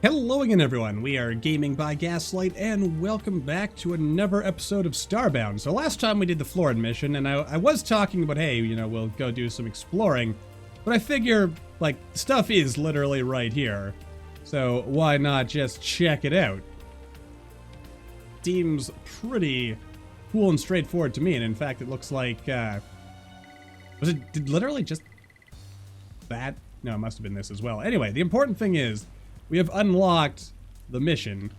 Hello again, everyone. We are Gaming by Gaslight, and welcome back to another episode of Starbound. So last time we did the Florida mission, and I was talking about, hey, you know, we'll go do some exploring, but I figure, like, stuff is literally right here, so why not just check it out? Seems pretty cool and straightforward to me, and in fact, it looks like, did literally just that? No, it must have been this as well. Anyway, the important thing is, we have unlocked the mission.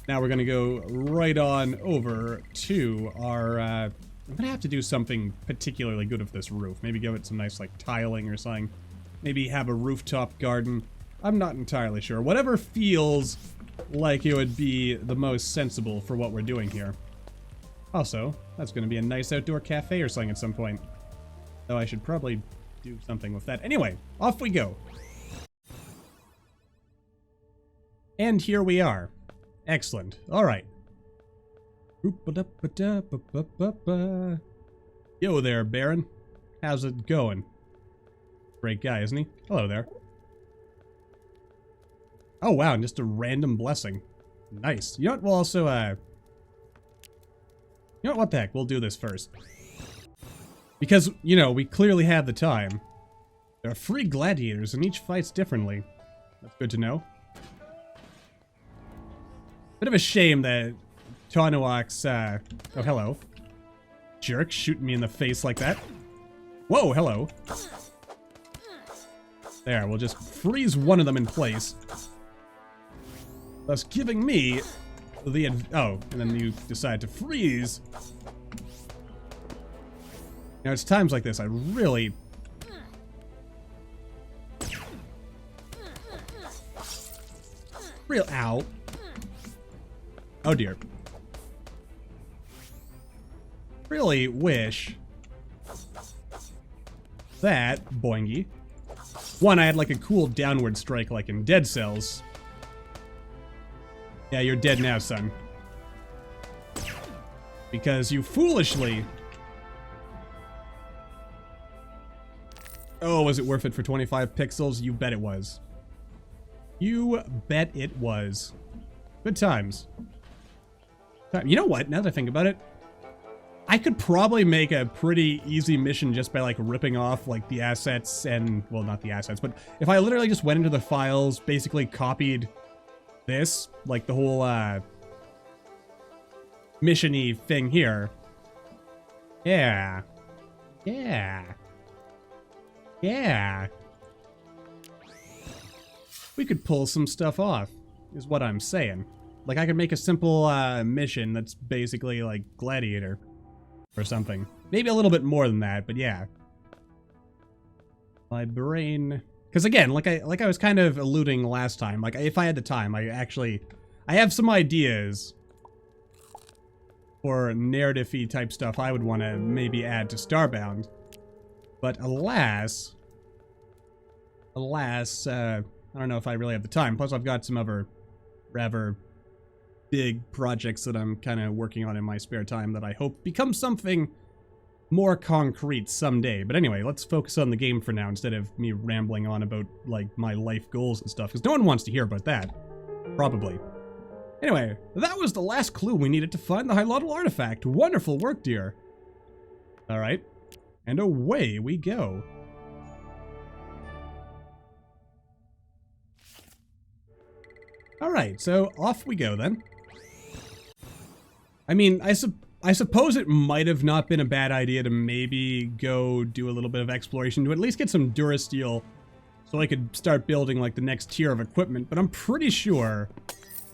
Now we're gonna go right on over to our, I'm gonna have to do something particularly good with this roof. Maybe give it some nice, like, tiling or something. Maybe have a rooftop garden. I'm not entirely sure. Whatever feels like it would be the most sensible for what we're doing here. Also, that's gonna be a nice outdoor cafe or something at some point. Though I should probably do something with that. Anyway, off we go. And here we are. Excellent. All right. Yo there, Baron. How's it going? Great guy, isn't he? Hello there. Oh, wow, just a random blessing. Nice. You know what, we'll also, you know what the heck, we'll do this first. Because, you know, we clearly have the time. There are 3 gladiators, and each fights differently. That's good to know. Bit of a shame that Tonuak's, oh, hello. Jerk, shooting me in the face like that. Whoa, hello. There, we'll just freeze one of them in place. Thus giving me the, oh, and then you decide to freeze. Now, it's times like this I really... Ow. Oh dear. Really wish that, boingy. One, I had like a cool downward strike like in Dead Cells. Yeah, you're dead now, son. Because you foolishly... Oh, was it worth it for 25 pixels? You bet it was. You bet it was. Good times. You know what? Now that I think about it, I could probably make a pretty easy mission just by, like, ripping off, like, the assets and... Well, not the assets, but if I literally just went into the files, basically copied this, like, the whole, mission-y thing here. Yeah. Yeah. Yeah. We could pull some stuff off, is what I'm saying. Like, I could make a simple, mission that's basically, like, Gladiator. Or something. Maybe a little bit more than that, but yeah. My brain... Because again, like I was kind of alluding last time, like, if I had the time, I have some ideas for narrative-y type stuff I would want to maybe add to Starbound. But alas, I don't know if I really have the time. Plus, I've got some other rather big projects that I'm kind of working on in my spare time that I hope become something more concrete someday. But anyway, let's focus on the game for now instead of me rambling on about, like, my life goals and stuff, because no one wants to hear about that. Probably. Anyway, that was the last clue we needed to find the Hilotl artifact. Wonderful work, dear. Alright. And away we go. Alright, so off we go then. I mean, I suppose it might have not been a bad idea to maybe go do a little bit of exploration to at least get some Durasteel so I could start building, like, the next tier of equipment, but I'm pretty sure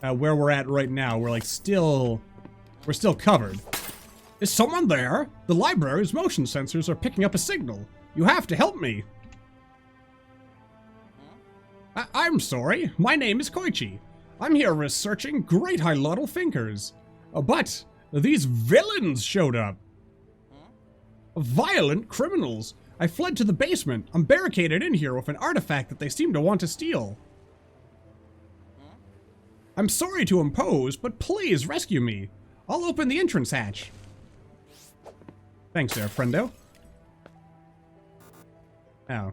where we're at right now, we're, like, we're still covered. Is someone there? The library's motion sensors are picking up a signal. You have to help me. I'm sorry. My name is Koichi. I'm here researching great Hilotl thinkers. But these villains showed up. Violent criminals. I fled to the basement. I'm barricaded in here with an artifact that they seem to want to steal. I'm sorry to impose, but please rescue me. I'll open the entrance hatch. Thanks there, friendo. Oh.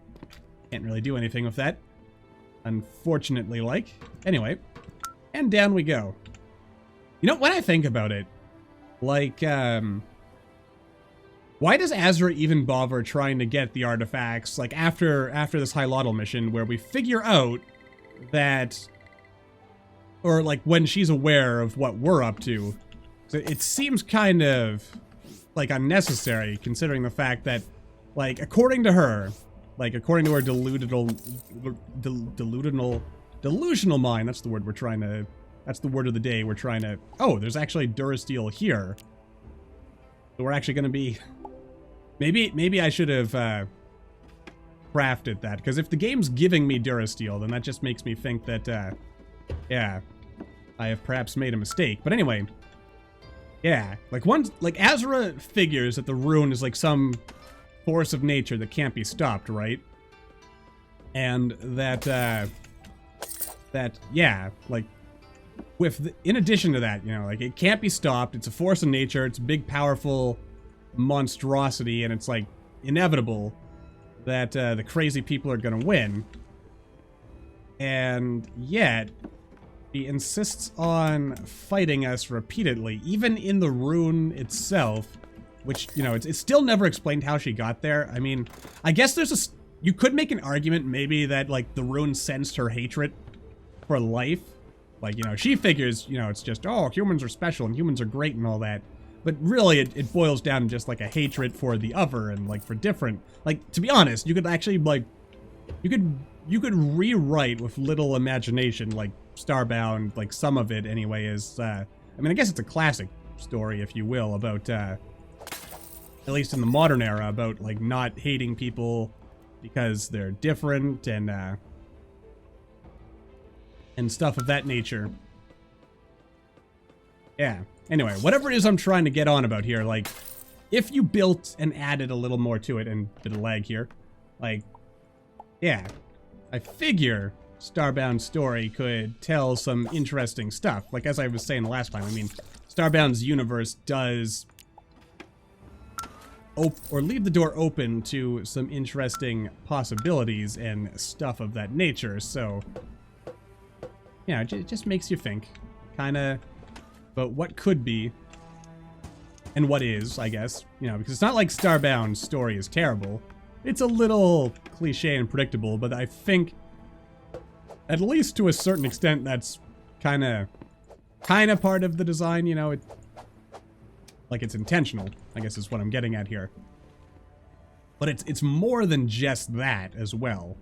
Can't really do anything with that. Unfortunately, like. Anyway, and down we go. You know, when I think about it, like, why does Azra even bother trying to get the artifacts, like, after this Hilotl mission, where we figure out that, or, like, when she's aware of what we're up to, it seems kind of, like, unnecessary, considering the fact that, like, according to her delusional mind, that's the word we're trying to, that's the word of the day we're trying to, oh, there's actually Durasteel here. So we're actually going to be, maybe I should have crafted that, because if the game's giving me Durasteel, then that just makes me think that, yeah, I have perhaps made a mistake. But anyway, yeah, like Azra figures that the rune is like some force of nature that can't be stopped, right? And that, yeah, like, in addition to that, you know, like, it can't be stopped, it's a force of nature, it's a big, powerful monstrosity, and it's, like, inevitable that, the crazy people are gonna win. And yet, he insists on fighting us repeatedly, even in the rune itself, which, you know, it's still never explained how she got there. I mean, I guess you could make an argument maybe that, like, the rune sensed her hatred for life. Like, you know, she figures, you know, it's just, oh, humans are special and humans are great and all that. But really, it boils down to just, like, a hatred for the other and, like, for different. Like, to be honest, you could actually, like, you could rewrite with little imagination, like, Starbound, like, some of it anyway is, I mean, I guess it's a classic story, if you will, about, at least in the modern era, about, like, not hating people because they're different and stuff of that nature. Yeah. Anyway, whatever it is I'm trying to get on about here, like, if you built and added a little more to it, and a bit of lag here, like, yeah, I figure Starbound's story could tell some interesting stuff. Like, as I was saying the last time, I mean, Starbound's universe does or leave the door open to some interesting possibilities and stuff of that nature, so, yeah, it just makes you think, kind of, about what could be, and what is, I guess, you know, because it's not like Starbound's story is terrible. It's a little cliche and predictable, but I think, at least to a certain extent, that's kind of part of the design, you know, like, it's intentional, I guess is what I'm getting at here. But it's more than just that as well,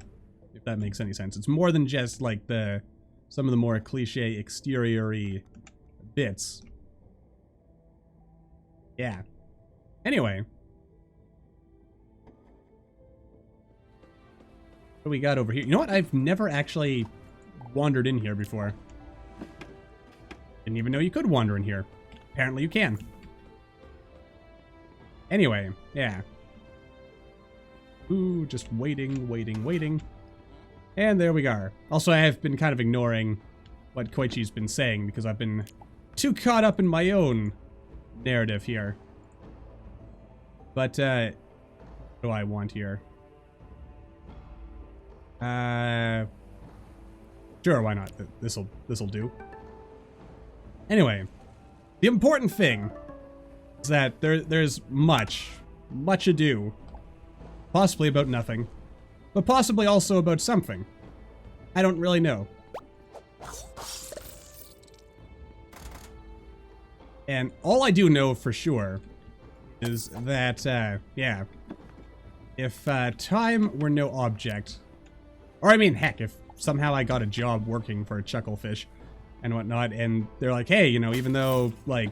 if that makes any sense. It's more than just, like, some of the more cliche exterior-y bits. Yeah. Anyway. What do we got over here? You know what? I've never actually wandered in here before. Didn't even know you could wander in here. Apparently you can. Anyway, yeah. Ooh, just waiting. And there we are. Also, I have been kind of ignoring what Koichi's been saying because I've been too caught up in my own narrative here. But, what do I want here? Sure, why not? This'll do. Anyway, the important thing is that there's much ado, possibly about nothing, but possibly also about something. I don't really know. And all I do know for sure is that, yeah, if time were no object, or I mean, heck, if somehow I got a job working for Chucklefish and whatnot, and they're like, hey, you know, even though, like,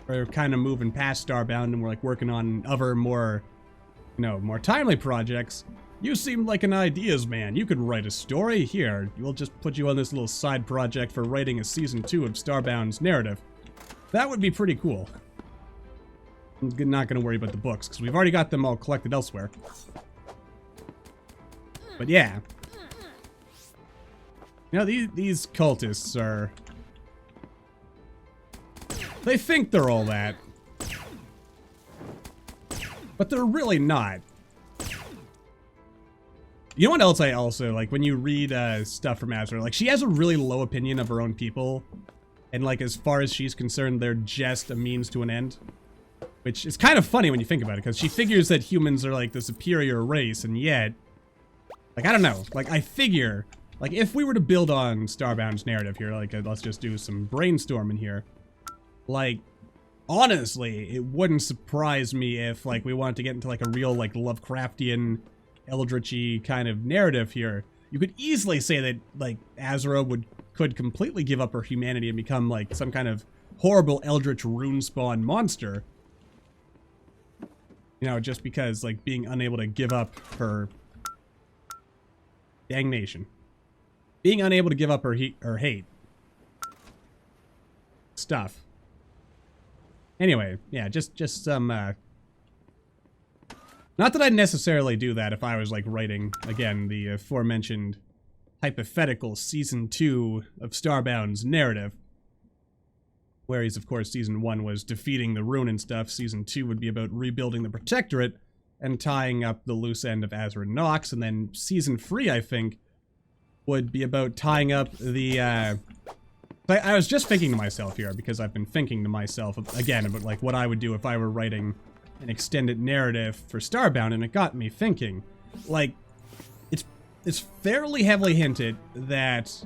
we're kind of moving past Starbound and we're, like, working on other more, you know, more timely projects, you seem like an ideas man. You could write a story. Here, we'll just put you on this little side project for writing a season 2 of Starbound's narrative. That would be pretty cool. I'm not going to worry about the books, because we've already got them all collected elsewhere. But yeah. You know, these cultists are... They think they're all that. But they're really not. You know what else I also, like, when you read stuff from Azra, like, she has a really low opinion of her own people. And, like, as far as she's concerned, they're just a means to an end. Which is kind of funny when you think about it, because she figures that humans are, like, the superior race, and yet... Like, I don't know. Like, I figure... Like, if we were to build on Starbound's narrative here, like, let's just do some brainstorming here. Like, honestly, it wouldn't surprise me if, like, we wanted to get into, like, a real, like, Lovecraftian, eldritchy kind of narrative here. You could easily say that, like, Azra could completely give up her humanity and become, like, some kind of horrible eldritch rune spawn monster. You know, just because, like, being unable to give up her... Dangnation. Being unable to give up her hate. Stuff. Anyway, yeah, just some, not that I'd necessarily do that if I was, like, writing, again, the aforementioned hypothetical Season 2 of Starbound's narrative. Whereas, of course, Season 1 was defeating the rune and stuff. Season 2 would be about rebuilding the Protectorate and tying up the loose end of Azra Nox. And then Season 3, I think, would be about tying up the, I was just thinking to myself here, because I've been thinking to myself, again, about, like, what I would do if I were writing an extended narrative for Starbound, and it got me thinking. Like, it's fairly heavily hinted that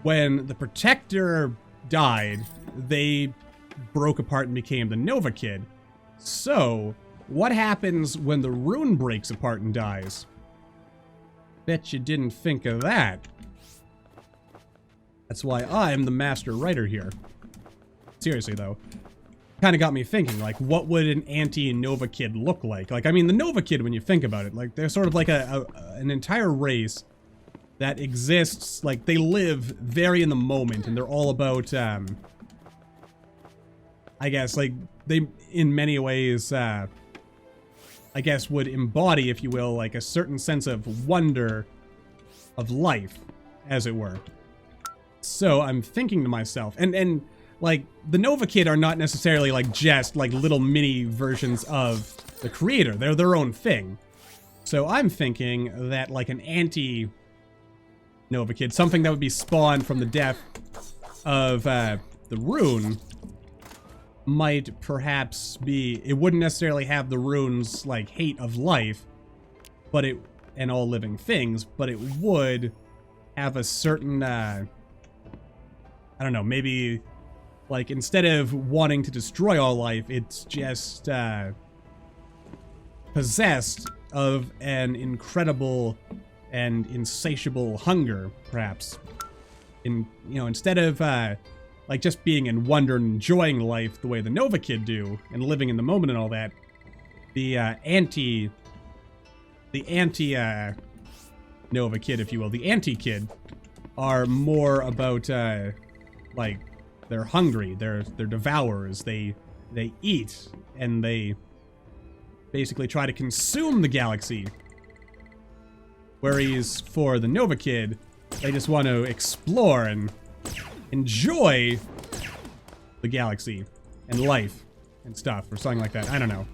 when the Protector died, they broke apart and became the Nova Kid. So, what happens when the rune breaks apart and dies? Bet you didn't think of that. That's why I'm the master writer here. Seriously, though. Kind of got me thinking, like, what would an anti-Nova Kid look like? Like, I mean, the Nova Kid, when you think about it, like, they're sort of like an entire race that exists, like, they live very in the moment, and they're all about, I guess, like, they, in many ways, I guess, would embody, if you will, like, a certain sense of wonder of life, as it were. So I'm thinking to myself, and like, the Nova Kid are not necessarily, like, just, like, little mini versions of the creator. They're their own thing. So I'm thinking that, like, an anti-Nova Kid, something that would be spawned from the death of the rune, might perhaps be, it wouldn't necessarily have the rune's, like, hate of life, but it, and all living things, but it would have a certain, I don't know, maybe, like, instead of wanting to destroy all life, it's just, possessed of an incredible and insatiable hunger, perhaps. You know, instead of, like, just being in wonder and enjoying life the way the Nova Kid do, and living in the moment and all that, the Nova Kid, if you will, the anti-Kid, are more about, like, they're hungry, they're devourers, they eat, and they basically try to consume the galaxy. Whereas for the Nova Kid, they just want to explore and enjoy the galaxy and life and stuff, or something like that. I don't know.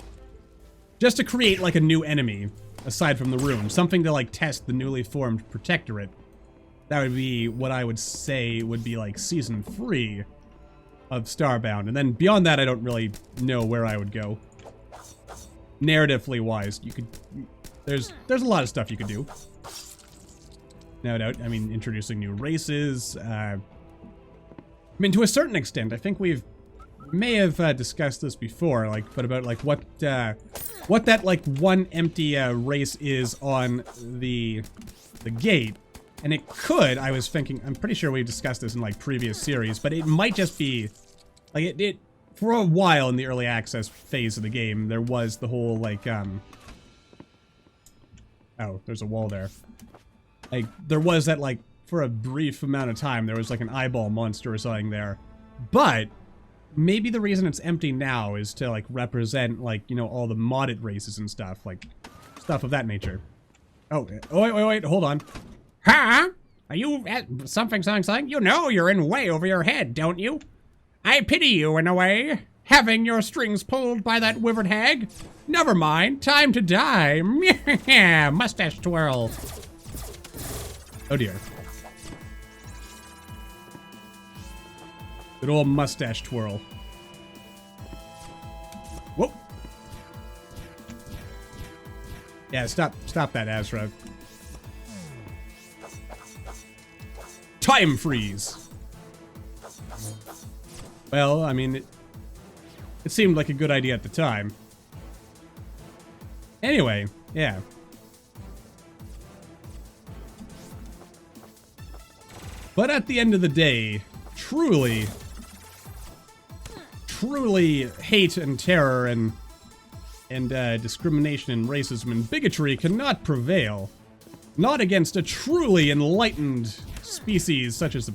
Just to create, like, a new enemy, aside from the rune. Something to, like, test the newly formed Protectorate. That would be what I would say would be, like, Season 3 of Starbound. And then beyond that, I don't really know where I would go. Narratively wise, you could... There's a lot of stuff you could do. No doubt. I mean, introducing new races. I mean, to a certain extent, I think may have discussed this before, like, but about, like, what that, like, one empty race is on the gate. And it could, I was thinking, I'm pretty sure we've discussed this in, like, previous series, but it might just be, like, it for a while in the early access phase of the game, there was the whole, like, oh, there's a wall there. Like, there was that, like, for a brief amount of time, there was, like, an eyeball monster or something there. But maybe the reason it's empty now is to, like, represent, like, you know, all the modded races and stuff, like, stuff of that nature. Oh, wait, hold on. Huh? Are you something? You know you're in way over your head, don't you? I pity you in a way, having your strings pulled by that withered hag. Never mind, time to die. Moustache Twirl. Oh dear. Good old Moustache Twirl. Whoa. Yeah, stop that, Azra. Time freeze. Well, I mean, it seemed like a good idea at the time. Anyway, yeah. But at the end of the day, truly hate and terror and discrimination and racism and bigotry cannot prevail. Not against a truly enlightened species such as the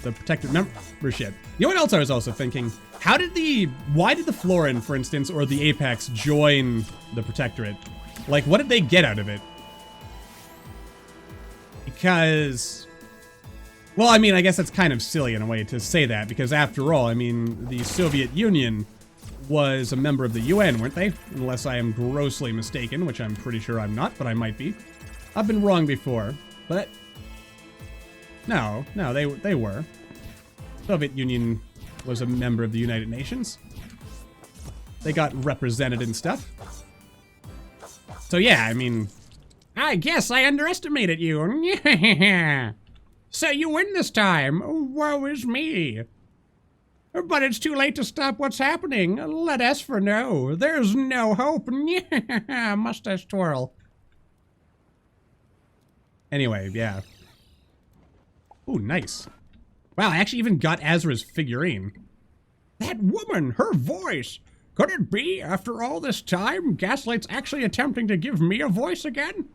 protected membership. You know what else I was also thinking? Why did the Florin, for instance, or the Apex join the Protectorate? Like, what did they get out of it? Because, well, I mean, I guess that's kind of silly in a way to say that, because after all, I mean, the Soviet Union was a member of the UN, weren't they? Unless I am grossly mistaken, which I'm pretty sure I'm not, but I might be. I've been wrong before, but no, they were. Soviet Union was a member of the United Nations. They got represented and stuff. So yeah, I mean, I guess I underestimated you. So you win this time. Woe is me. But it's too late to stop what's happening. Let Esper know. There's no hope. Moustache Twirl. Anyway, yeah. Ooh, nice. Wow, I actually even got Azra's figurine. That woman, her voice. Could it be, after all this time, Gaslight's actually attempting to give me a voice again?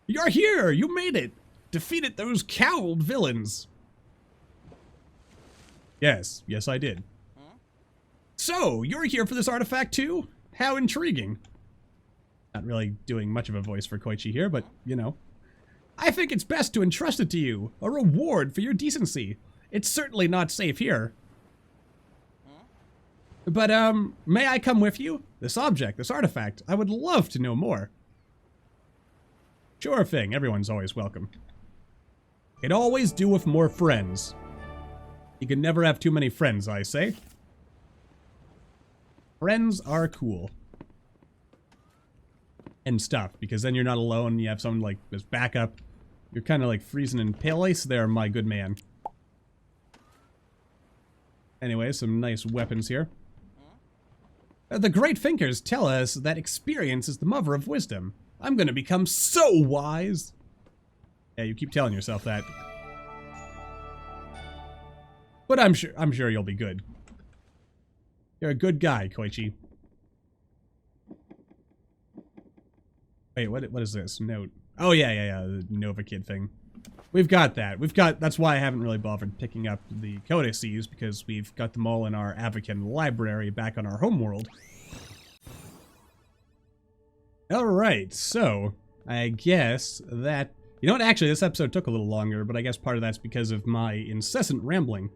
You're here! You made it! Defeated those cowled villains. Yes, I did. So, you're here for this artifact too? How intriguing. Not really doing much of a voice for Koichi here, but, you know. I think it's best to entrust it to you, a reward for your decency. It's certainly not safe here. But, may I come with you? This object, this artifact, I would love to know more. Sure thing, everyone's always welcome. Could always do with more friends. You can never have too many friends, I say. Friends are cool. And stuff, because then you're not alone, you have someone like this backup. You're kind of like freezing in pale ice there, my good man. Anyway, some nice weapons here. The great thinkers tell us that experience is the mother of wisdom. I'm gonna become so wise. Yeah, you keep telling yourself that. But I'm sure you'll be good. You're a good guy, Koichi. Wait, what is this? Note. Oh, yeah, the Nova Kid thing. We've got that. That's why I haven't really bothered picking up the codices, because we've got them all in our Avakin library back on our homeworld. Alright, so, I guess that... You know what, actually, this episode took a little longer, but I guess part of that's because of my incessant rambling.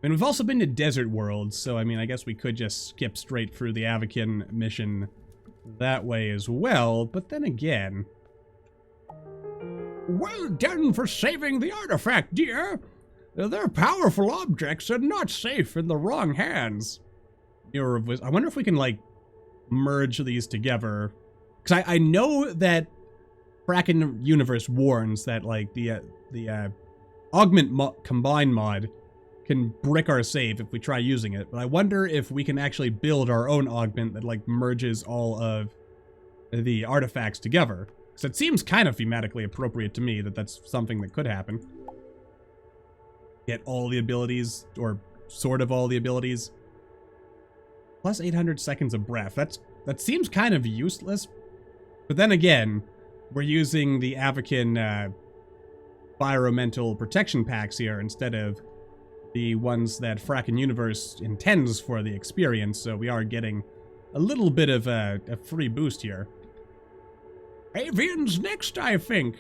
And we've also been to Desert World, so I mean, I guess we could just skip straight through the Avakin mission that way as well, but then again... Well done for saving the artifact, dear! They're powerful objects and not safe in the wrong hands. I wonder if we can, like, merge these together. Because I know that Frackin Universe warns that, like, the Augment Combine mod can brick our save if we try using it, but I wonder if we can actually build our own augment that, like, merges all of the artifacts together. So it seems kind of thematically appropriate to me that that's something that could happen. Get all the abilities, or sort of all the abilities. Plus 800 seconds of breath. That seems kind of useless. But then again, we're using the Avakin environmental protection packs here instead of the ones that Frackin Universe intends for the experience, so we are getting a little bit of a free boost here. Avians next, I think.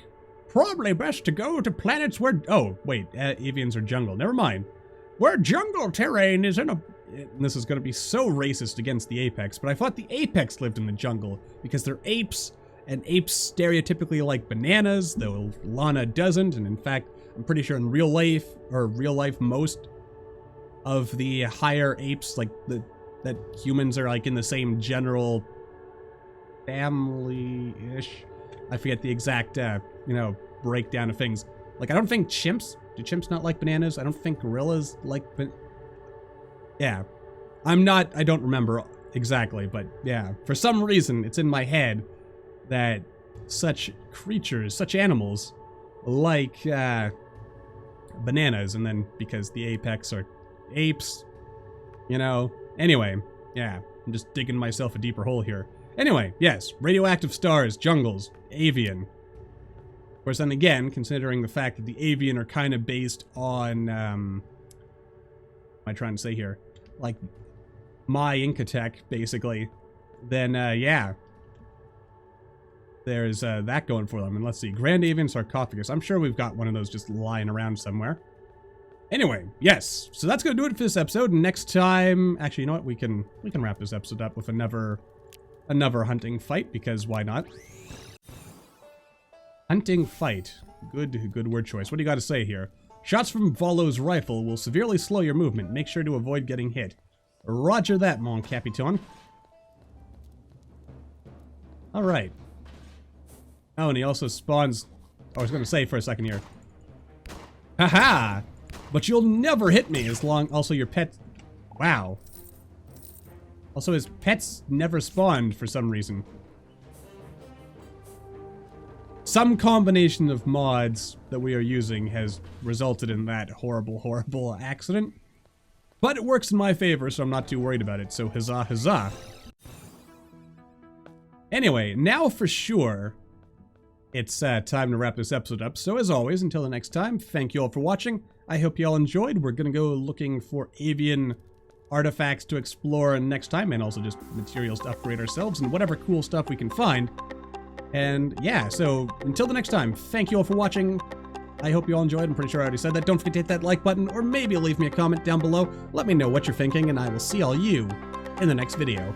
Probably best to go to planets where... Oh, wait, avians are jungle. Never mind. Where jungle terrain is in a... This is going to be so racist against the Apex, but I thought the Apex lived in the jungle because they're apes and apes stereotypically like bananas, though Lana doesn't, and in fact, I'm pretty sure in real life, most of the higher apes, like that humans are like in the same general family-ish. I forget the exact, breakdown of things. Like, I don't think do chimps not like bananas? I don't think gorillas like, yeah. I don't remember exactly, but yeah. For some reason, it's in my head that such creatures, such animals, like, bananas, and then because the apex are apes, Anyway, yeah, I'm just digging myself a deeper hole here. Anyway, yes, radioactive stars, jungles, avian. Of course, then again, considering the fact that the avian are kind of based on, what am I trying to say here? Like, my Inca tech, basically, then, yeah. There's, that going for them. And let's see, Grand Avian Sarcophagus. I'm sure we've got one of those just lying around somewhere. Anyway, yes, so that's going to do it for this episode. Next time, actually, you know what? We can wrap this episode up with another hunting fight, because why not? Hunting fight. Good word choice. What do you got to say here? Shots from Volo's rifle will severely slow your movement. Make sure to avoid getting hit. Roger that, mon capitan. All right. Oh, and he also spawns... I was going to say for a second here. Haha! But you'll never hit me as long... Also, your pet... Wow. Also, his pets never spawned for some reason. Some combination of mods that we are using has resulted in that horrible accident. But it works in my favor, so I'm not too worried about it. So huzzah, huzzah. Anyway, now for sure, it's time to wrap this episode up. So as always, until the next time, thank you all for watching. I hope you all enjoyed. We're going to go looking for avian artifacts to explore next time, and also just materials to upgrade ourselves and whatever cool stuff we can find. And yeah, so until the next time, thank you all for watching. I hope you all enjoyed. I'm pretty sure I already said that. Don't forget to hit that like button, or maybe leave me a comment down below. Let me know what you're thinking, and I will see all you in the next video.